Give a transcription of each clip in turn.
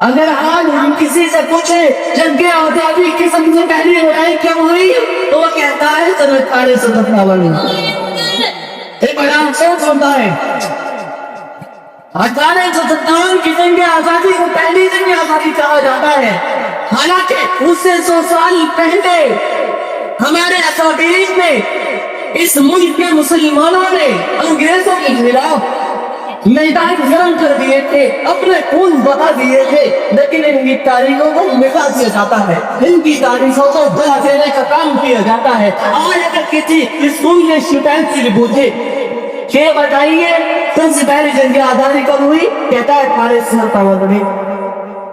اگر آج ہم کسی سے پوچھیں جنگ آزادی کی سب سے پہلی لڑائی کیوں ہوئی تو وہ کہتا ہے سن 1857 ایک بڑا افسوس ہوتا ہے 1857 کی جنگ آزادی کو پہلی جنگ آزادی کہا جاتا ہے، حالانکہ اس سے 100 سال پہلے ہمارے اساتذہ میں اس ملک کے مسلمانوں نے انگریزوں کے خلاف میدان گرم کر دیے تھے، اپنے خون بہا دیے تھے، لیکن ان کی تاریخوں کو مٹا دیا جاتا ہے، ان کی تاریخوں کو بھلا دینے کا کام کیا جاتا ہے۔ آج اگر کسی اسکول میں اسٹوڈنٹ سے پوچھے کہ بتائیے سب سے پہلی جنگ آزادی کب ہوئی، کہتا ہے 1857 میں۔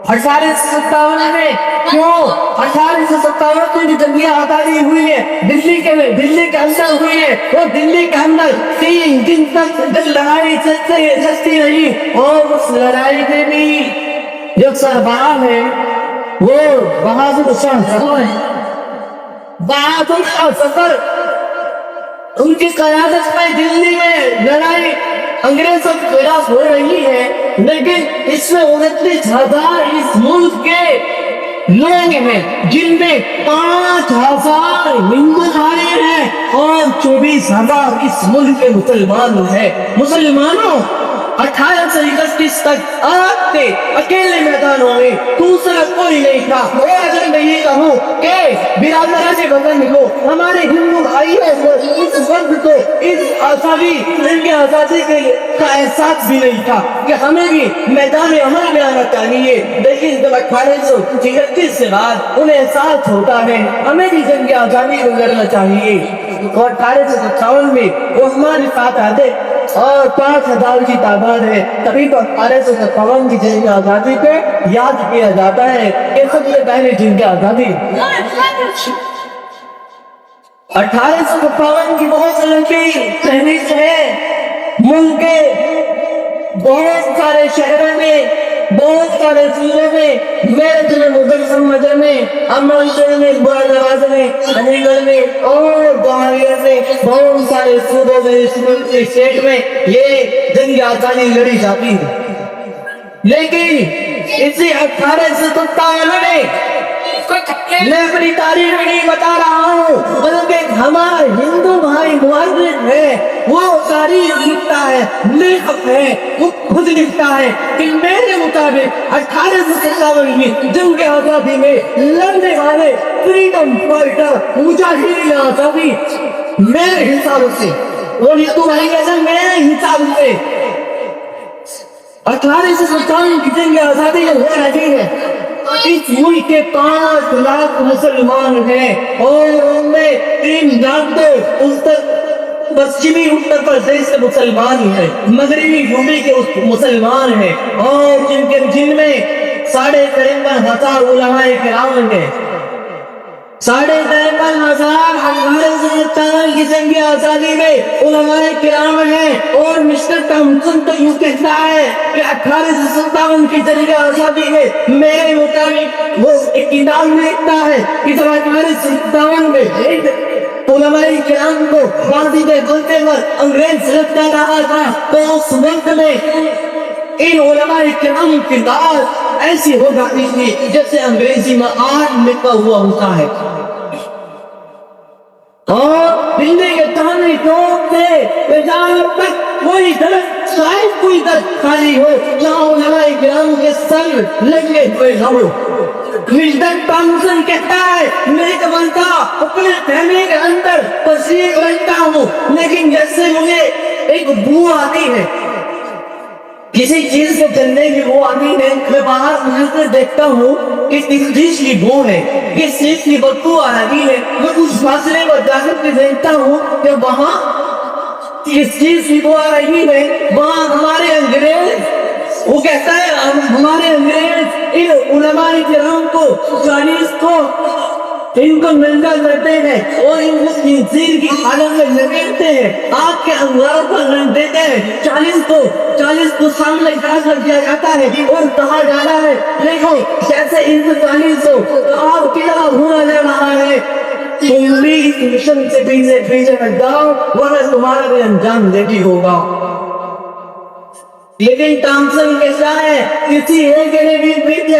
1857 میں کیوں؟ 1857 میں جو جنگ آزادی ہوئی ہے دلی کے اندر ہوئی ہے، وہ دلی کے اندر 3 دن تک لڑائی چلتی رہی، اور اس لڑائی میں بھی جو سربراہ ہے وہ بہادر شاہ ظفر ہے۔ بہادر شاہ ظفر ان کی قیادت میں دلی میں لڑائی انگریزوں کے خلاف ہو رہی ہے، لیکن اس میں 29,000 اس ملک کے لوگ ہیں، جن میں 5,000 ہندو بھائی ہیں اور 24,000 اس ملک کے مسلمان ہیں۔ مسلمانوں 18 سے 31 تک آپ کے اکیلے میدانوں میں دوسرا کوئی نہیں تھا۔ میں اگر میں یہ کہوں کہ برادرہ سے بدن کو ہمارے ہندو بھائی اس وقت کو اس آزادی جنگ آزادی کا احساس بھی نہیں تھا کہ ہمیں بھی میدان عمل میں آنا چاہیے، لیکن جب 1836 سے بعد انہیں احساس ہوتا ہے ہمیں بھی جنگ آزادی کو لڑنا چاہیے، اور 1857 میں وہ ہمارے ساتھ آتے اور 5,000 کی تعداد ہے، تبھی تو 1857 کی جنگ آزادی پہ یاد کیا جاتا ہے کہ سب سے پہلے جنگ آزادی 1857 کی بہت لمبی فہرست ہے۔ ملک کے بہت سارے شہروں میں، بہت سارے ضلعوں میں، میرے ضلع مظفر میں، امرتسر میں، بلند میں، علی گڑھ میں اور گوالیر میں، بہت سارے صوبوں میں، اسٹیٹ میں یہ جنگ آزادی لڑی جاتی ہے۔ لیکن اسی 1857 میں میں اپنی تاریخ نہیں بتا رہا ہوں، بلکہ ہمارے ہندو بھائی مؤرخ ہے، وہ تاریخ لکھتا ہے، لیکھک ہے، وہ خود لکھتا ہے کہ میرے مطابق 1857 میں جنگ آزادی میں لڑنے والے فریڈم فائٹر مجاہدین آزادی میرے حساب سے، اور ہندو بھائی کیسا میرے حساب سے 1857 کی جنگ آزادی ہو رہی ہے۔ اس ملک کے 5 لاکھ مسلمان ہیں اور ان میں 3 لاکھ تو پشچمی اتر پردیش کے مسلمان ہیں، مغربی یوپی کے مسلمان ہیں، اور جن میں 53,000 علماء کرام ہیں۔ 53,000 1857 کی جنگ آزادی میں علماء کرام ہیں، اور مسٹر تھامسن تو یوں کہتا ہے کہ 1857 کی جنگ آزادی میں میرے مطابق وہ ایک کتاب میں لکھتا ہے کہ جب 1857 میں علماء کرام کو پھانسی کے گلتے پر انگریز لٹکا رہا تھا، تو اس وقت میں ان علماء کرام کی دعوت ایسی ہو جاتی تھی جیسے انگریزی میں آج لکھا ہوا ہوتا ہے، اور دلی کے تانے ٹوک سے تک کوئی درخت شاید کوئی درخت خالی ہو جہاں علماء کرام کے سر لگے ہوئے ہو۔ مسٹر تھامسن کہتا ہے میں بنتا اپنے خیمے کے اندر تشریف رکھتا ہوں، لیکن جیسے مجھے ایک بو آتی ہے، کسی چیز کے جلنے کی بو آتی ہے، میں باہر سے دیکھتا ہوں کہ کس چیز کی بو ہے، کس چیز کی بدبو آ رہی ہے، میں کچھ فاصلے پر جا کر دیکھتا ہوں کہ وہاں کس چیز کی بو آ رہی ہے، وہاں ہمارے انگریز، وہ کہتا ہے ہمارے انگریز ان علماء کرام کو 40 کو ان کو ملتا کرتے ہیں اور ان کو تنظیر کی حالت میں لگتے ہیں، آگ کے انگاروں پر رکھ دیتے ہیں، 40 کو سامنے کھڑا کر دیا جاتا ہے اور کہا جاتا ہے دیکھو جیسے ان کو 40 کو آگ کی طرح بھونا جا رہا ہے، تم بھی اس مشن سے پیچھے ہٹ جاؤ ورنہ تمہارا بھی انجام دیکھی ہوگا۔ لیکن تھامسن کہتا ہے کسی ایک نے بھی پیچھے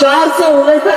400